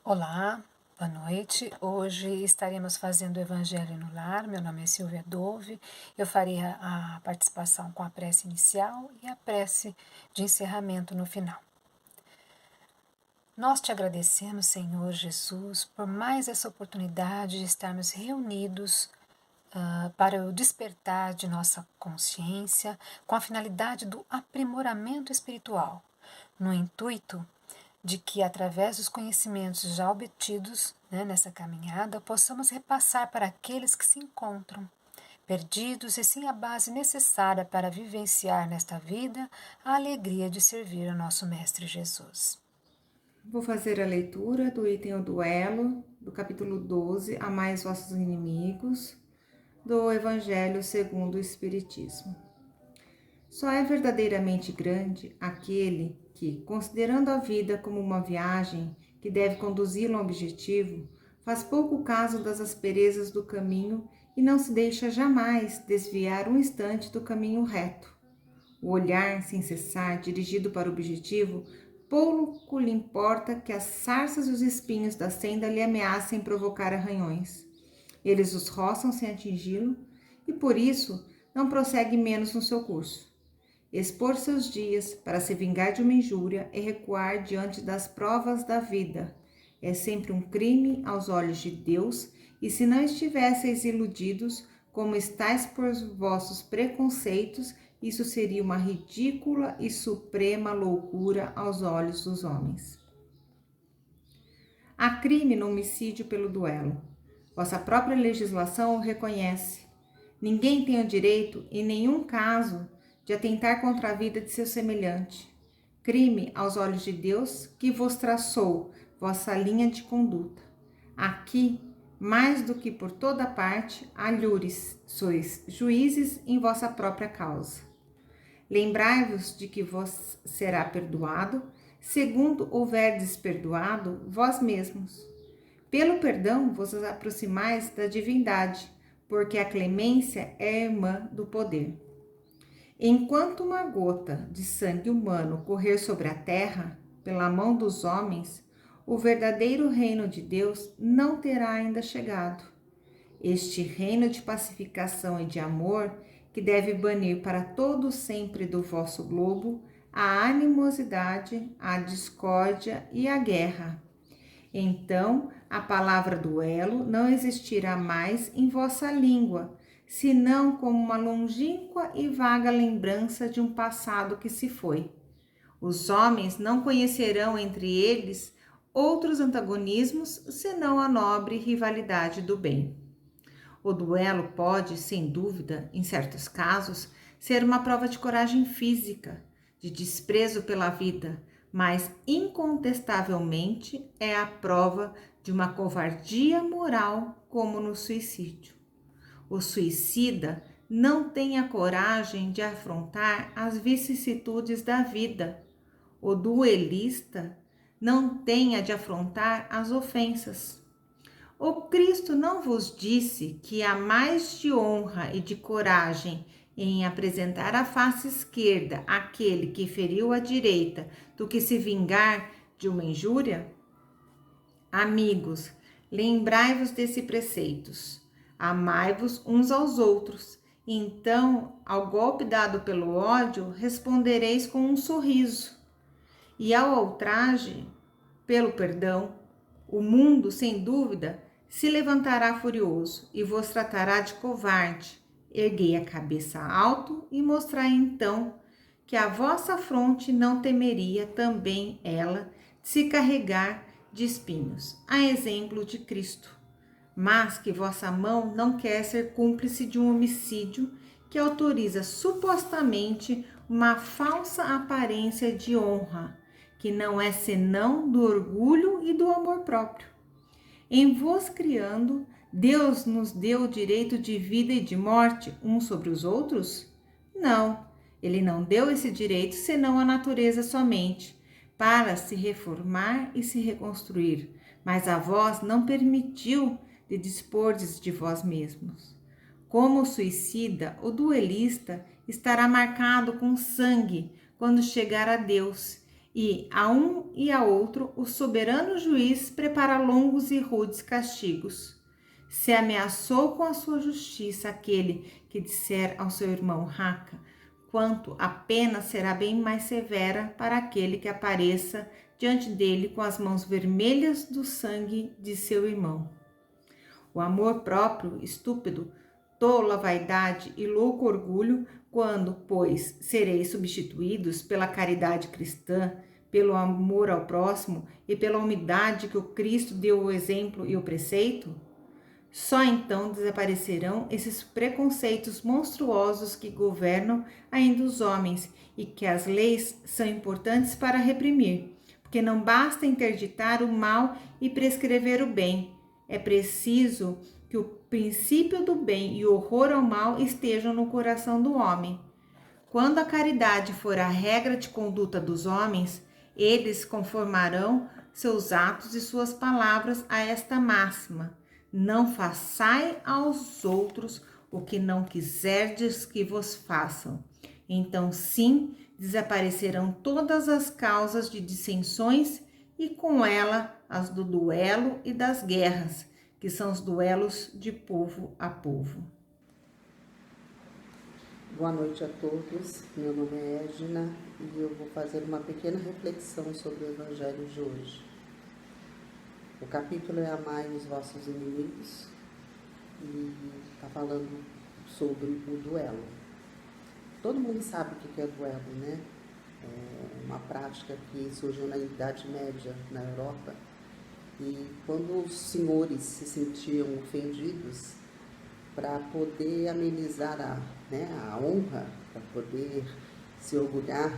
Olá, boa noite. Hoje estaremos fazendo o Evangelho no Lar. Meu nome é Silvia Dove. Eu farei a participação com a prece inicial e a prece de encerramento no final. Nós te agradecemos, Senhor Jesus, por mais essa oportunidade de estarmos reunidos para o despertar de nossa consciência com a finalidade do aprimoramento espiritual, no intuito de que, através dos conhecimentos já obtidos nessa caminhada, possamos repassar para aqueles que se encontram perdidos e sem a base necessária para vivenciar nesta vida a alegria de servir ao nosso Mestre Jesus. Vou fazer a leitura do item O Duelo, do capítulo 12, Amai os vossos inimigos, do Evangelho segundo o Espiritismo. Só é verdadeiramente grande aquele que, considerando a vida como uma viagem que deve conduzi-lo ao objetivo, faz pouco caso das asperezas do caminho e não se deixa jamais desviar um instante do caminho reto. O olhar, sem cessar, dirigido para o objetivo, pouco lhe importa que as sarças e os espinhos da senda lhe ameacem provocar arranhões. Eles os roçam sem atingi-lo e, por isso, não prossegue menos no seu curso. Expor seus dias para se vingar de uma injúria e recuar diante das provas da vida é sempre um crime aos olhos de Deus, e se não estivesseis iludidos, como estáis por vossos preconceitos, isso seria uma ridícula e suprema loucura aos olhos dos homens. Há crime no homicídio pelo duelo. Vossa própria legislação o reconhece. Ninguém tem o direito, em nenhum caso, de atentar contra a vida de seu semelhante. Crime aos olhos de Deus, que vos traçou vossa linha de conduta. Aqui, mais do que por toda parte, alhures, sois juízes em vossa própria causa. Lembrai-vos de que vos será perdoado, segundo houverdes perdoado vós mesmos. Pelo perdão vos aproximais da divindade, porque a clemência é irmã do poder. Enquanto uma gota de sangue humano correr sobre a terra, pela mão dos homens, o verdadeiro reino de Deus não terá ainda chegado. Este reino de pacificação e de amor, que deve banir para todo sempre do vosso globo a animosidade, a discórdia e a guerra. Então, a palavra duelo não existirá mais em vossa língua, senão como uma longínqua e vaga lembrança de um passado que se foi. Os homens não conhecerão entre eles outros antagonismos, senão a nobre rivalidade do bem. O duelo pode, sem dúvida, em certos casos, ser uma prova de coragem física, de desprezo pela vida, mas incontestavelmente é a prova de uma covardia moral, como no suicídio. O suicida não tem a coragem de afrontar as vicissitudes da vida. O duelista não tem a de afrontar as ofensas. O Cristo não vos disse que há mais de honra e de coragem em apresentar a face esquerda àquele que feriu a direita do que se vingar de uma injúria? Amigos, lembrai-vos desses preceitos. Amai-vos uns aos outros. Então, ao golpe dado pelo ódio, respondereis com um sorriso. E ao ultraje, pelo perdão, o mundo, sem dúvida, se levantará furioso e vos tratará de covarde. Erguei a cabeça alto e mostrai então que a vossa fronte não temeria também ela de se carregar de espinhos, a exemplo de Cristo. Mas que vossa mão não quer ser cúmplice de um homicídio que autoriza supostamente uma falsa aparência de honra, que não é senão do orgulho e do amor próprio. Em vos criando, Deus nos deu o direito de vida e de morte uns sobre os outros? Não, ele não deu esse direito senão à natureza somente, para se reformar e se reconstruir, mas a vós não permitiu de dispordes de vós mesmos. Como o suicida, o duelista estará marcado com sangue quando chegar a Deus, E a um e a outro o soberano juiz prepara longos e rudes castigos. Se ameaçou com a sua justiça aquele que disser ao seu irmão raca, quanto a pena será bem mais severa para aquele que apareça diante dele com as mãos vermelhas do sangue de seu irmão. O amor próprio, estúpido, tola vaidade e louco orgulho, quando, pois, sereis substituídos pela caridade cristã, pelo amor ao próximo e pela humildade que o Cristo deu o exemplo e o preceito? Só então desaparecerão esses preconceitos monstruosos que governam ainda os homens e que as leis são importantes para reprimir, porque não basta interditar o mal e prescrever o bem. É preciso que o princípio do bem e o horror ao mal estejam no coração do homem. Quando a caridade for a regra de conduta dos homens, eles conformarão seus atos e suas palavras a esta máxima: não façai aos outros o que não quiserdes que vos façam. Então, sim, desaparecerão todas as causas de dissensões e com ela as do duelo e das guerras, que são os duelos de povo a povo. Boa noite a todos, meu nome é Edna e eu vou fazer uma pequena reflexão sobre o Evangelho de hoje. O capítulo é Amai os vossos inimigos e está falando sobre o duelo. Todo mundo sabe o que é duelo, né? É uma prática que surgiu na Idade Média na Europa e quando os senhores se sentiam ofendidos, para poder amenizar a honra, para poder se orgulhar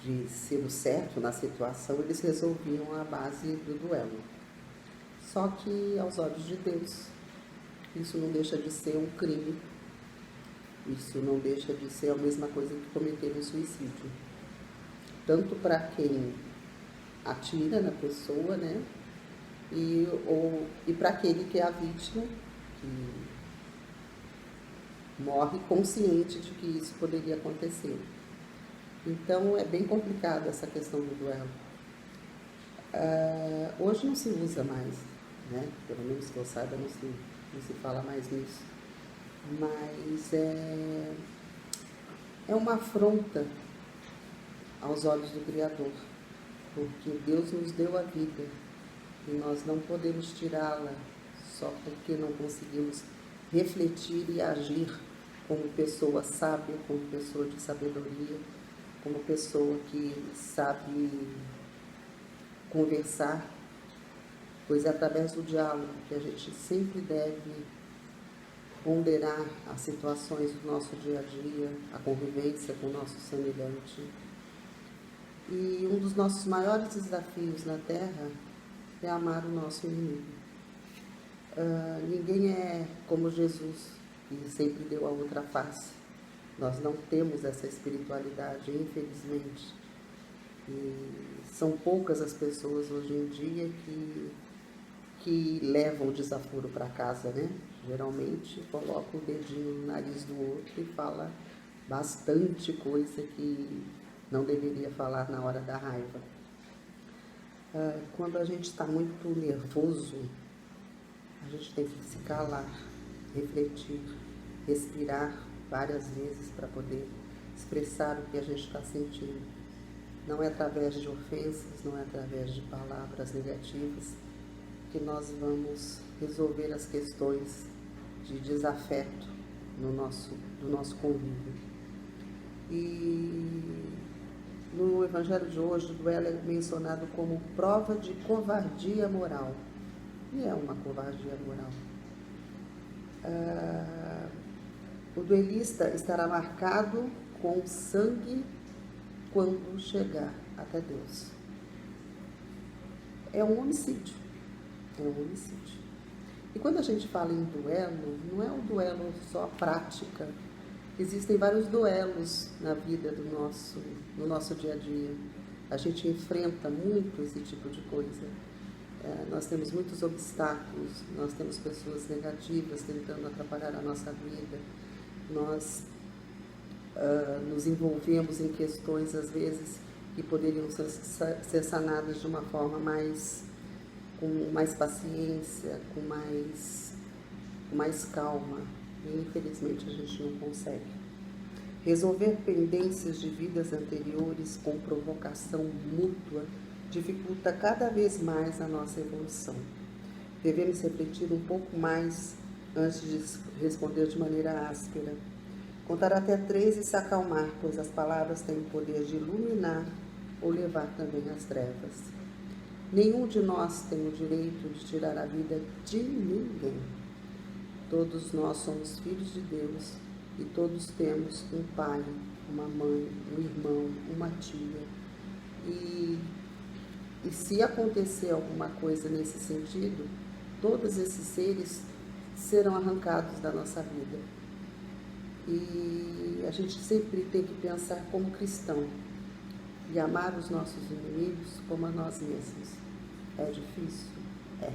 de ser o certo na situação, eles resolviam a base do duelo. Só que, aos olhos de Deus, isso não deixa de ser um crime, isso não deixa de ser a mesma coisa que cometer um suicídio. Tanto para quem atira na pessoa, né? E para aquele que é a vítima, que morre consciente de que isso poderia acontecer. Então é bem complicada essa questão do duelo. Hoje não se usa mais, né? Pelo menos que eu saiba, não se fala mais nisso. Mas é uma afronta aos olhos do Criador, porque Deus nos deu a vida e nós não podemos tirá-la só porque não conseguimos refletir e agir como pessoa sábia, como pessoa de sabedoria, como pessoa que sabe conversar, pois é através do diálogo que a gente sempre deve ponderar as situações do nosso dia a dia, a convivência com o nosso semelhante. E um dos nossos maiores desafios na Terra é amar o nosso inimigo. Ninguém é como Jesus, que sempre deu a outra face. Nós não temos essa espiritualidade, infelizmente. E são poucas as pessoas hoje em dia que levam o desaforo para casa, né? Geralmente coloca o dedinho no nariz do outro e fala bastante coisa que não deveria falar na hora da raiva. Quando a gente está muito nervoso, a gente tem que se calar, refletir, respirar várias vezes para poder expressar o que a gente está sentindo. Não é através de ofensas, não é através de palavras negativas que nós vamos resolver as questões de desafeto do nosso convívio. E no Evangelho de hoje, o duelo é mencionado como prova de covardia moral. E é uma covardia moral. O duelista estará marcado com sangue quando chegar até Deus. É um homicídio. É um homicídio. E quando a gente fala em duelo, não é um duelo só prática. Existem vários duelos na vida no nosso dia a dia. A gente enfrenta muito esse tipo de coisa. Nós temos muitos obstáculos, nós temos pessoas negativas tentando atrapalhar a nossa vida, nós nos envolvemos em questões, às vezes, que poderiam ser sanadas de uma forma com mais paciência, com mais calma. E infelizmente a gente não consegue. Resolver pendências de vidas anteriores com provocação mútua dificulta cada vez mais a nossa evolução. Devemos refletir um pouco mais antes de responder de maneira áspera. Contar até 3 e se acalmar, pois as palavras têm o poder de iluminar ou levar também às trevas. Nenhum de nós tem o direito de tirar a vida de ninguém. Todos nós somos filhos de Deus e todos temos um pai, uma mãe, um irmão, uma tia. E se acontecer alguma coisa nesse sentido, todos esses seres serão arrancados da nossa vida. E a gente sempre tem que pensar como cristão e amar os nossos inimigos como a nós mesmos. É difícil? É.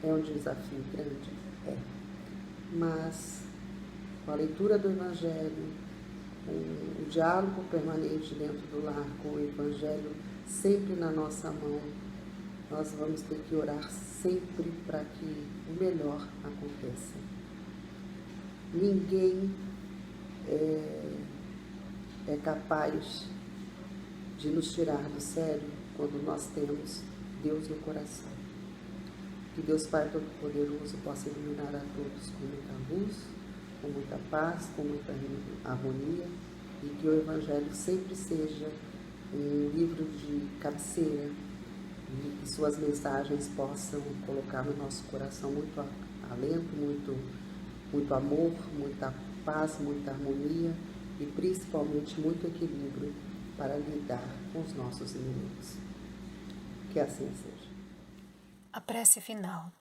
É um desafio grande? É. Mas com a leitura do Evangelho, com o diálogo permanente dentro do lar, com o Evangelho sempre na nossa mão, nós vamos ter que orar sempre para que o melhor aconteça. Ninguém é capaz de nos tirar do sério quando nós temos Deus no coração. Que Deus Pai Todo-Poderoso possa iluminar a todos com muita luz, com muita paz, com muita harmonia, e que o Evangelho sempre seja um livro de cabeceira e que suas mensagens possam colocar no nosso coração muito alento, muito amor, muita paz, muita harmonia e principalmente muito equilíbrio para lidar com os nossos inimigos. Que assim seja. A prece final.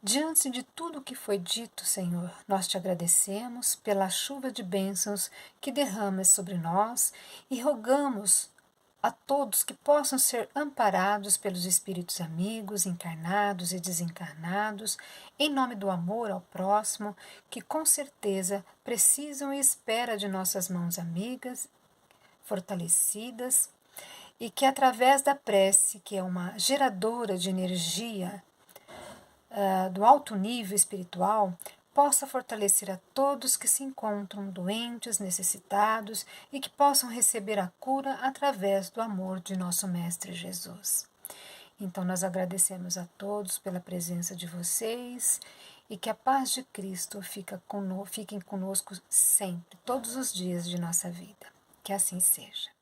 Diante de tudo o que foi dito, Senhor, nós te agradecemos pela chuva de bênçãos que derramas sobre nós e rogamos a todos que possam ser amparados pelos espíritos amigos, encarnados e desencarnados, em nome do amor ao próximo, que com certeza precisam e esperam de nossas mãos amigas, fortalecidas, e que através da prece, que é uma geradora de energia do alto nível espiritual, possa fortalecer a todos que se encontram doentes, necessitados e que possam receber a cura através do amor de nosso Mestre Jesus. Então nós agradecemos a todos pela presença de vocês e que a paz de Cristo fiquem conosco sempre, todos os dias de nossa vida. Que assim seja.